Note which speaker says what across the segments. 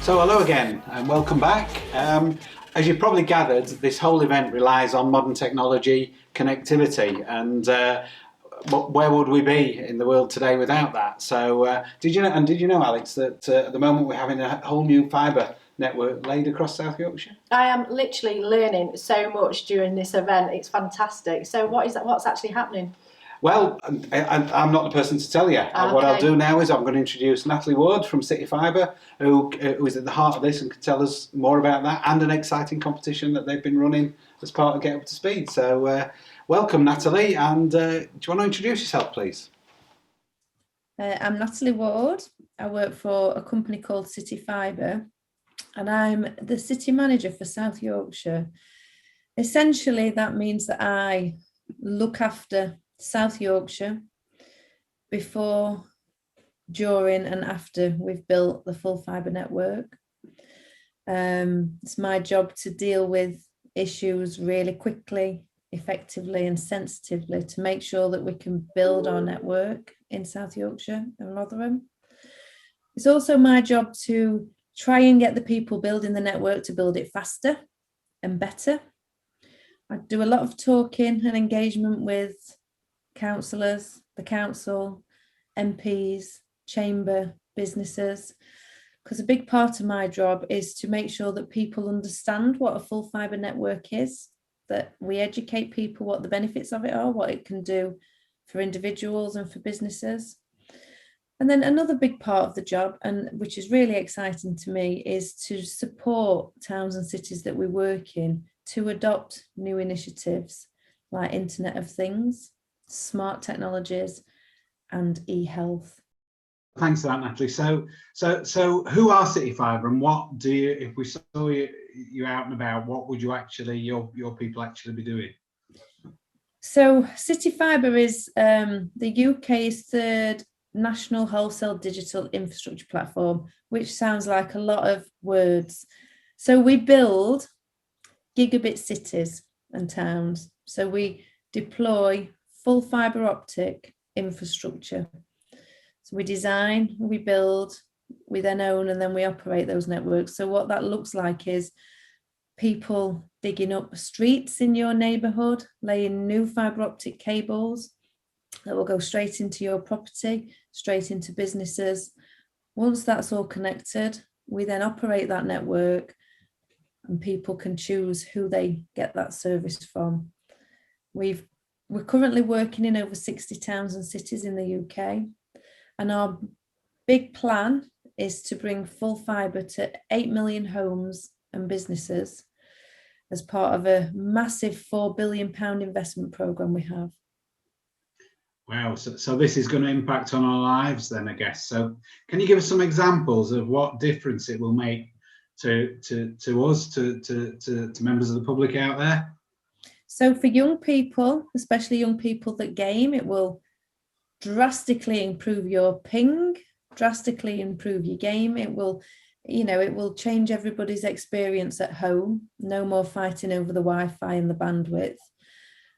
Speaker 1: So hello again and welcome back. As you've probably gathered, this whole event relies on modern technology, connectivity, and where would we be in the world today without that? So did you know, Alex, that at the moment we're having a whole new fibre network laid across South Yorkshire?
Speaker 2: I am literally learning so much during this event. It's fantastic. So what's actually happening?
Speaker 1: Well, I'm not the person to tell you.
Speaker 2: Okay.
Speaker 1: What I'll do now is I'm going to introduce Natalie Ward from Fibre, who is at the heart of this and can tell us more about that and an exciting competition that they've been running as part of Get Up to Speed. So welcome, Natalie, and do you want to introduce yourself, please?
Speaker 3: I'm Natalie Ward. I work for a company called Fibre, and I'm the city manager for South Yorkshire. Essentially, that means that I look after South Yorkshire before, during and after we've built the full fibre network. It's my job to deal with issues really quickly, effectively and sensitively to make sure that we can build our network in South Yorkshire and Rotherham. It's also my job to try and get the people building the network to build it faster and better. I do a lot of talking and engagement with councillors, the council, MPs, chamber, businesses, because a big part of my job is to make sure that people understand what a full fibre network is, that we educate people what the benefits of it are, what it can do for individuals and for businesses. And then another big part of the job, and which is really exciting to me, is to support towns and cities that we work in to adopt new initiatives like Internet of Things, smart technologies and e-health.
Speaker 1: Thanks for that, Natalie. So who are Fibre, and what do you, if we saw you out and about, what would you actually, your people actually be doing?
Speaker 3: So Fibre is the UK's third national wholesale digital infrastructure platform, which sounds like a lot of words. So we build gigabit cities and towns. So we deploy full fibre optic infrastructure. So we design, we build, we then own, and then we operate those networks. So what that looks like is people digging up streets in your neighbourhood, laying new fibre optic cables that will go straight into your property, straight into businesses. Once that's all connected, we then operate that network and people can choose who they get that service from. We're currently working in over 60 towns and cities in the UK, and our big plan is to bring full fibre to 8 million homes and businesses as part of a massive £4 billion investment programme we have.
Speaker 1: Wow, so this is going to impact on our lives then, I guess. So can you give us some examples of what difference it will make to us, to members of the public out there?
Speaker 3: So for young people, especially young people that game, it will drastically improve your ping, drastically improve your game. It will change everybody's experience at home. No more fighting over the Wi-Fi and the bandwidth.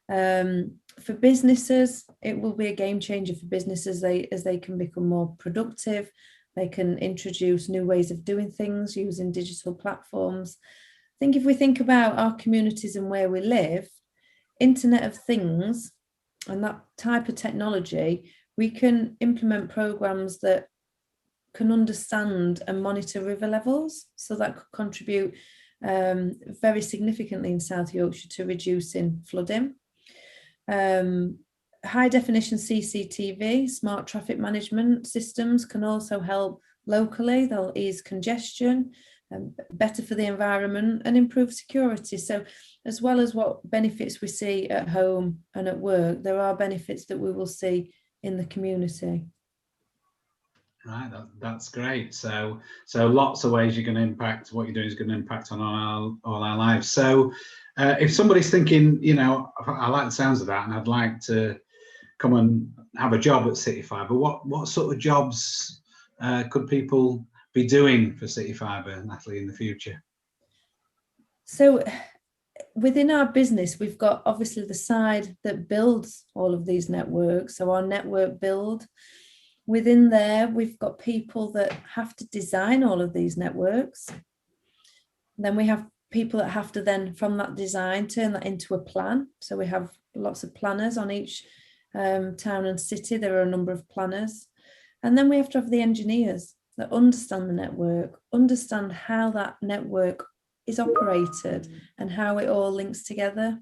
Speaker 3: For businesses, it will be a game changer for businesses as they can become more productive. They can introduce new ways of doing things using digital platforms. I think if we think about our communities and where we live, Internet of Things and that type of technology, we can implement programs that can understand and monitor river levels. So that could contribute very significantly in South Yorkshire to reducing flooding. High definition CCTV, smart traffic management systems can also help locally. They'll ease congestion, better for the environment and improve security. So as well as what benefits we see at home and at work, there are benefits that we will see in the community.
Speaker 1: Right, that's great. So lots of ways you're going to impact, what you're doing is going to impact on all our lives. So if somebody's thinking, I like the sounds of that and I'd like to come and have a job at Fibre, what sort of jobs could people be doing for Fibre, Natalie, in the future?
Speaker 3: So within our business, we've got obviously the side that builds all of these networks. So our network build, within there, we've got people that have to design all of these networks. Then we have people that have to then, from that design, turn that into a plan. So we have lots of planners on each town and city. There are a number of planners. And then we have to have the engineers that understand the network, understand how that network is operated and how it all links together.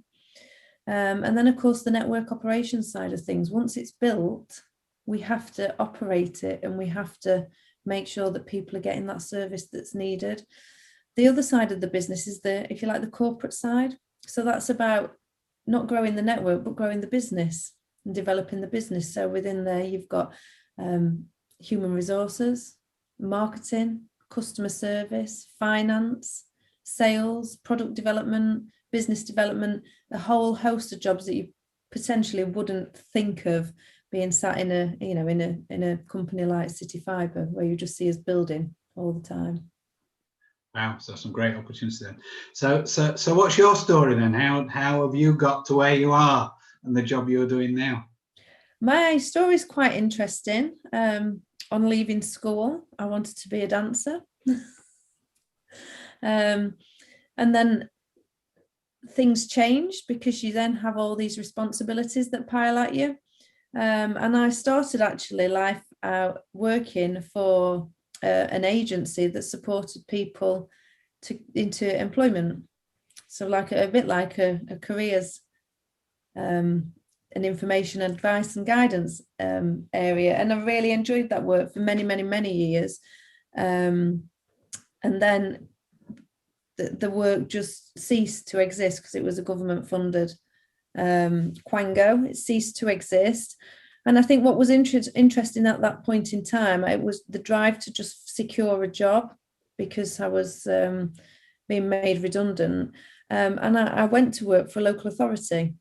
Speaker 3: And then, of course, the network operations side of things. Once it's built, we have to operate it, and we have to make sure that people are getting that service that's needed. The other side of the business is the, if you like, the corporate side. So that's about not growing the network, but growing the business and developing the business. So within there, you've got human resources, marketing, customer service, finance, sales, product development, business development, a whole host of jobs that you potentially wouldn't think of being sat in a, you know, in a company like City Fibre, where you just see us building all the time.
Speaker 1: Wow, so some great opportunities then. So what's your story then? How have you got to where you are and the job you're doing now?
Speaker 3: My story is quite interesting. On leaving school, I wanted to be a dancer. And then things changed, because you then have all these responsibilities that pile at you. And I started actually life out working for an agency that supported people into employment. So like a bit like a careers and information advice and guidance area. And I really enjoyed that work for many, many, many years. And then the work just ceased to exist because it was a government funded Quango. It ceased to exist. And I think what was interesting at that point in time, it was the drive to just secure a job, because I was being made redundant. And I went to work for a local authority.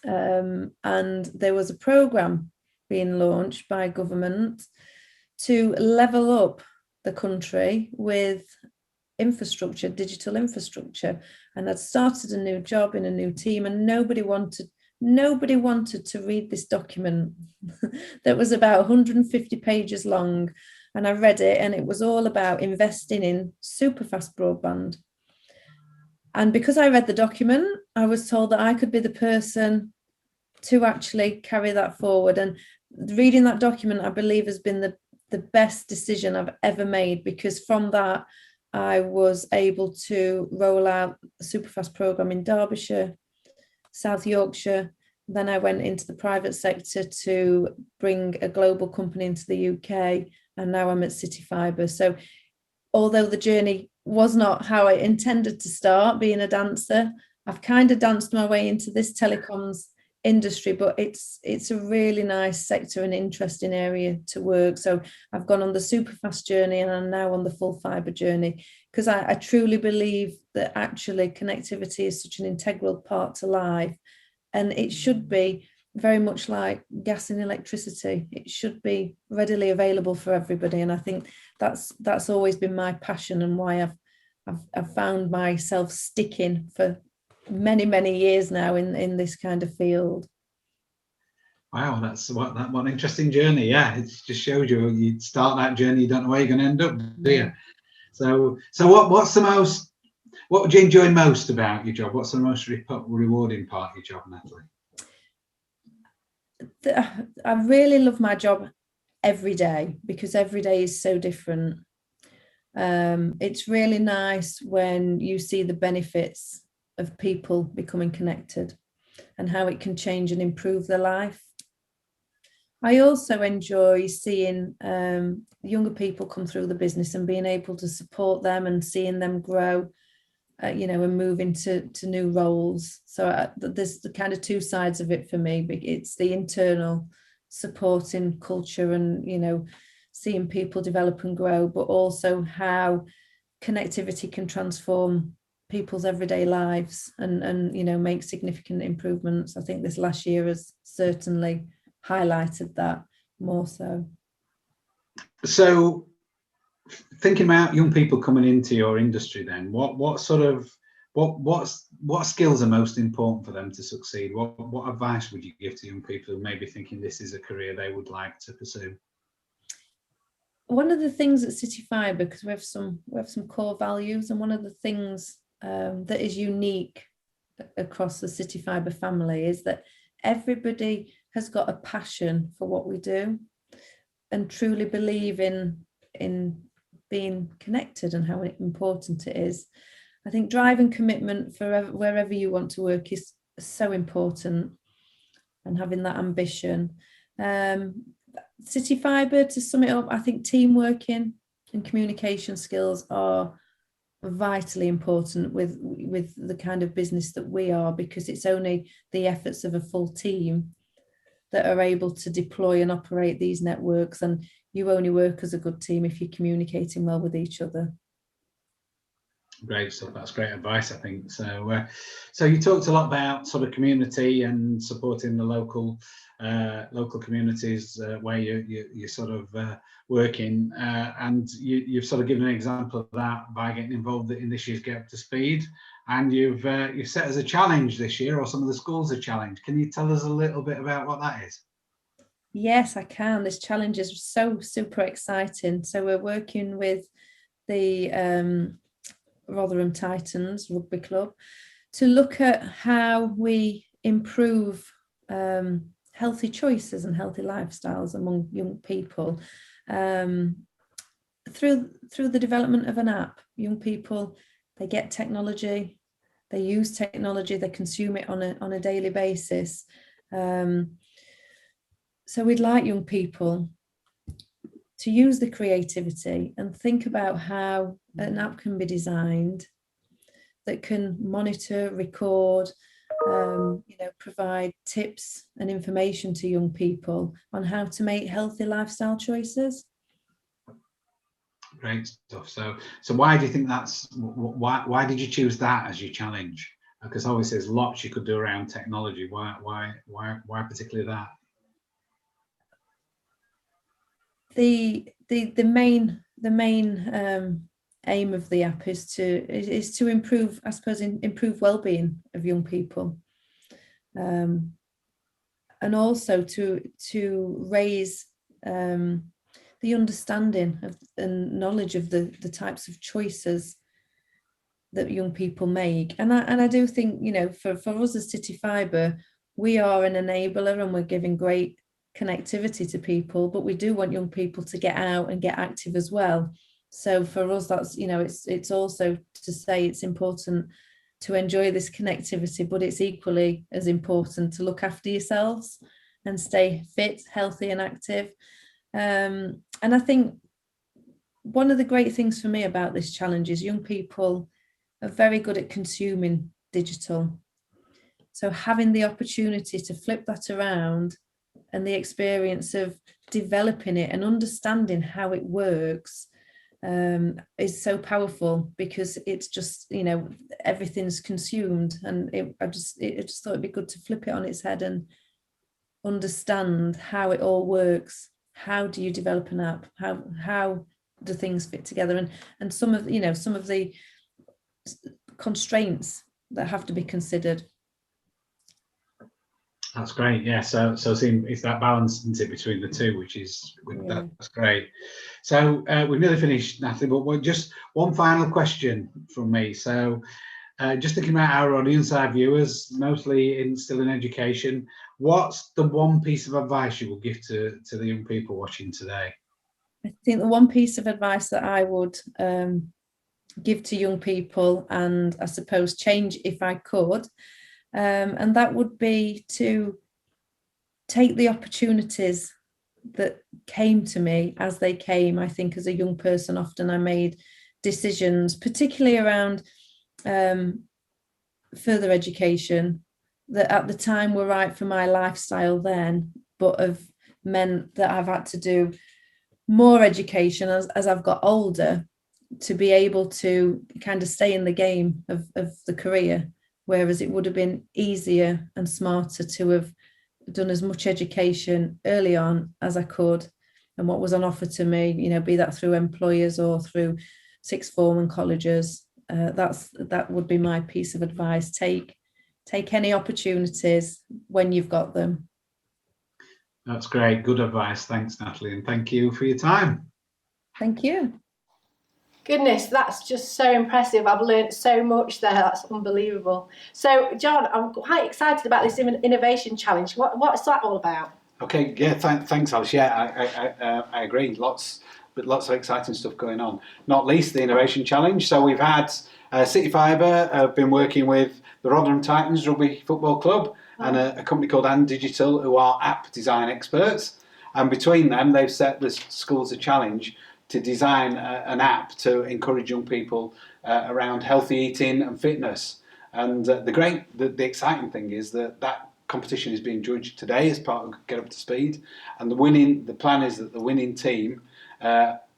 Speaker 3: And there was a programme being launched by government to level up the country with infrastructure, digital infrastructure. And I'd started a new job in a new team, and nobody wanted to read this document that was about 150 pages long. And I read it, and it was all about investing in super fast broadband. And because I read the document, I was told that I could be the person to actually carry that forward. And reading that document, I believe, has been the best decision I've ever made, because from that, I was able to roll out a superfast programme in Derbyshire, South Yorkshire. Then I went into the private sector to bring a global company into the UK, and now I'm at City Fibre. So although the journey was not how I intended to start, being a dancer, I've kind of danced my way into this telecoms industry, but it's a really nice sector and interesting area to work. So I've gone on the superfast journey, and I'm now on the full fibre journey, because I truly believe that actually connectivity is such an integral part to life, and it should be very much like gas and electricity. It should be readily available for everybody, and I think that's always been my passion, and why I've found myself sticking for many years now in this kind of field.
Speaker 1: Wow, that's one interesting journey. Yeah, it just shows you start that journey, you don't know where you're going to end up, do you? So what would you enjoy most about your job? What's the most rewarding part of your job, Natalie?
Speaker 3: I really love my job every day, because every day is so different. It's really nice when you see the benefits of people becoming connected and how it can change and improve their life. I also enjoy seeing younger people come through the business and being able to support them and seeing them grow, and move into new roles. So there's the kind of two sides of it for me. It's the internal supporting culture and, seeing people develop and grow, but also how connectivity can transform people's everyday lives and make significant improvements. I think this last year has certainly highlighted that more so.
Speaker 1: So thinking about young people coming into your industry then, what sort of what skills are most important for them to succeed? What advice would you give to young people who may be thinking this is a career they would like to pursue?
Speaker 3: One of the things at City Fibre, because we have some core values, and one of the things that is unique across the City Fibre family is that everybody has got a passion for what we do and truly believe in being connected and how important it is. I think drive and commitment for wherever you want to work is so important, and having that ambition. City Fibre, to sum it up, I think teamwork and communication skills are vitally important with the kind of business that we are, because it's only the efforts of a full team that are able to deploy and operate these networks, and you only work as a good team if you're communicating well with each other.
Speaker 1: Great stuff. That's great advice, I think. So, so you talked a lot about sort of community and supporting the local communities where you sort of working, and you've sort of given an example of that by getting involved in this year's Get Up to Speed, and you've set as a challenge this year, or some of the schools a challenge. Can you tell us a little bit about what that is?
Speaker 3: Yes, I can. This challenge is so super exciting. So we're working with the Rotherham Titans Rugby Club to look at how we improve healthy choices and healthy lifestyles among young people through the development of an app. Young people, they get technology, they use technology, they consume it on a daily basis. So we'd like young people to use the creativity and think about how an app can be designed that can monitor, record, provide tips and information to young people on how to make healthy lifestyle choices.
Speaker 1: Great stuff. So why do you think why did you choose that as your challenge? Because obviously there's lots you could do around technology. Why particularly that?
Speaker 3: The main aim of the app is to improve, I suppose, improve well-being of young people, and also to raise the understanding of and knowledge of the types of choices that young people make. And I do think, for us as City Fibre, we are an enabler and we're giving great connectivity to people, but we do want young people to get out and get active as well. So for us, that's, it's also to say it's important to enjoy this connectivity, but it's equally as important to look after yourselves and stay fit, healthy and active. And I think one of the great things for me about this challenge is young people are very good at consuming digital. So having the opportunity to flip that around and the experience of developing it and understanding how it works is so powerful, because it's just, everything's consumed, and I just thought it'd be good to flip it on its head and understand how it all works. How do you develop an app? How do things fit together? And some of the constraints that have to be considered.
Speaker 1: That's great. Yeah. So it's that balance, isn't it, between the two, which is that's great. So we've nearly finished, Natalie, but just one final question from me. So just thinking about our audience, our viewers, mostly still in education, what's the one piece of advice you will give to the young people watching today?
Speaker 3: I think the one piece of advice that I would give to young people, and I suppose change if I could, and that would be to take the opportunities that came to me as they came. I think as a young person, often I made decisions, particularly around further education, that at the time were right for my lifestyle then, but have meant that I've had to do more education as I've got older to be able to kind of stay in the game of the career. Whereas it would have been easier and smarter to have done as much education early on as I could, and what was on offer to me, be that through employers or through sixth form and colleges, that would be my piece of advice. Take any opportunities when you've got them.
Speaker 1: That's great. Good advice. Thanks, Natalie. And thank you for your time.
Speaker 3: Thank you.
Speaker 2: Goodness, that's just so impressive. I've learned so much there. That's unbelievable. So, John, I'm quite excited about this innovation challenge. What's that all about?
Speaker 4: Okay, yeah, thanks, Alice. Yeah, I agree. Lots of exciting stuff going on. Not least the innovation challenge. So we've had City Fibre been working with the Rotherham Titans Rugby Football Club and a company called And Digital, who are app design experts. And between them, they've set the schools a challenge to design an app to encourage young people around healthy eating and fitness. And the exciting thing is that competition is being judged today as part of Get Up to Speed, and the plan is that the winning team,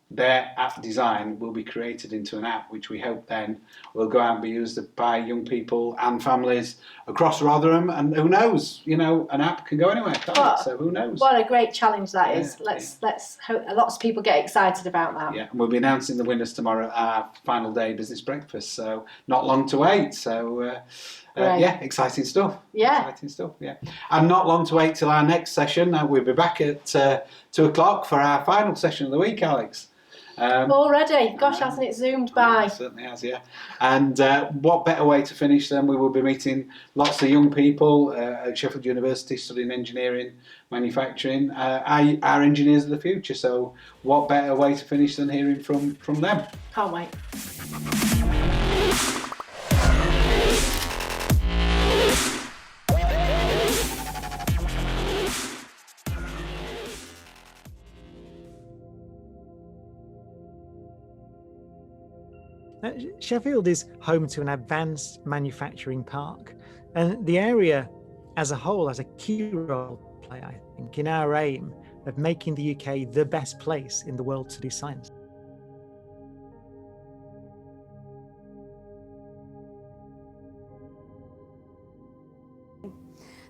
Speaker 4: their app design will be created into an app, which we hope then will go out and be used by young people and families across Rotherham. And who knows, an app can go anywhere, can't it? So who knows?
Speaker 2: What a great challenge that is. Let's hope lots of people get excited about that.
Speaker 4: Yeah, and we'll be announcing the winners tomorrow at our final day business breakfast, so not long to wait. So yeah, exciting stuff.
Speaker 2: Yeah.
Speaker 4: Exciting stuff, yeah. And not long to wait till our next session. We'll be back at 2:00 for our final session of the week, Alex.
Speaker 2: Already, gosh, hasn't it zoomed by?
Speaker 4: It certainly has, yeah. And what better way to finish than we will be meeting lots of young people at Sheffield University studying engineering, manufacturing, our engineers of the future. So what better way to finish than hearing from them?
Speaker 2: Can't wait.
Speaker 5: Sheffield is home to an advanced manufacturing park, and the area as a whole has a key role to play, I think, in our aim of making the UK the best place in the world to do science.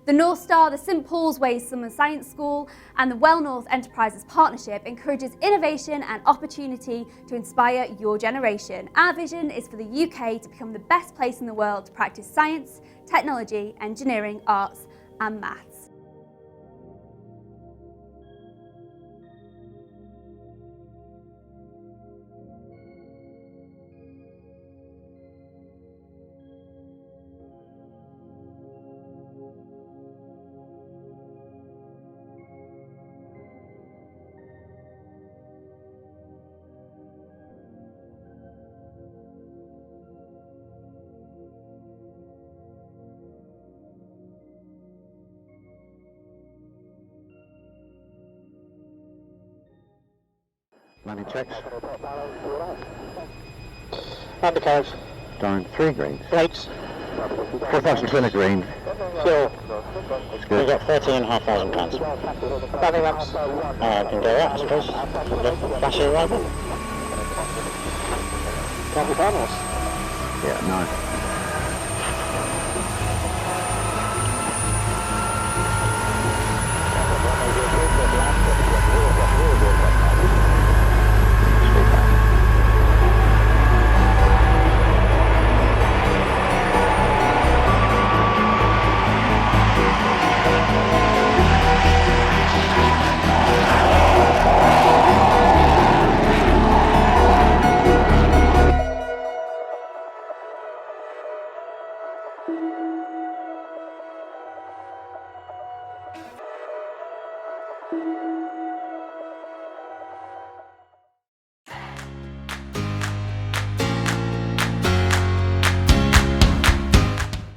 Speaker 6: The North Star, the St Paul's Way Summer Science School and the Well North Enterprises Partnership encourages innovation and opportunity to inspire your generation. Our vision is for the UK to become the best place in the world to practice science, technology, engineering, arts and maths.
Speaker 7: Landing checks. Undercarriage. Down 3 green. Plates. 4,200 green. Fuel. It's good. We've got 13,500 pounds. Landing lamps. Can go out, I suppose. The flashing arrival. Can't be panels. Yeah, no.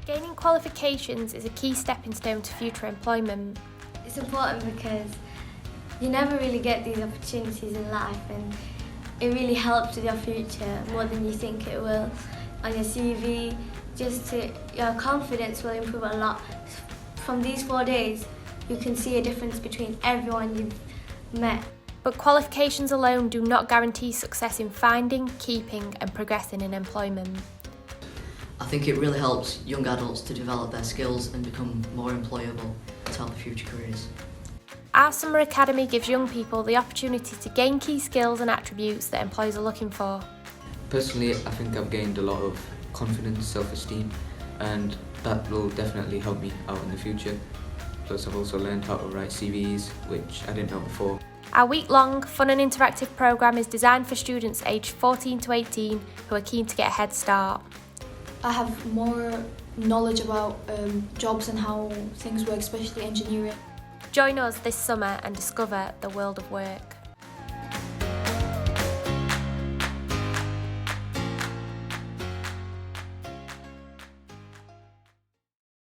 Speaker 8: Gaining qualifications is a key stepping stone to future employment.
Speaker 9: It's important because you never really get these opportunities in life, and it really helps with your future more than you think it will. On your CV, your confidence will improve a lot. From these 4 days, you can see a difference between everyone you've met.
Speaker 8: But qualifications alone do not guarantee success in finding, keeping and progressing in employment.
Speaker 10: I think it really helps young adults to develop their skills and become more employable to help their future careers.
Speaker 8: Our Summer Academy gives young people the opportunity to gain key skills and attributes that employers are looking for.
Speaker 11: Personally, I think I've gained a lot of confidence, self-esteem, and that will definitely help me out in the future. Plus, I've also learned how to write CVs, which I didn't know before.
Speaker 8: Our week-long fun and interactive programme is designed for students aged 14 to 18 who are keen to get a head start.
Speaker 12: I have more knowledge about jobs and how things work, especially engineering.
Speaker 8: Join us this summer and discover the world of work.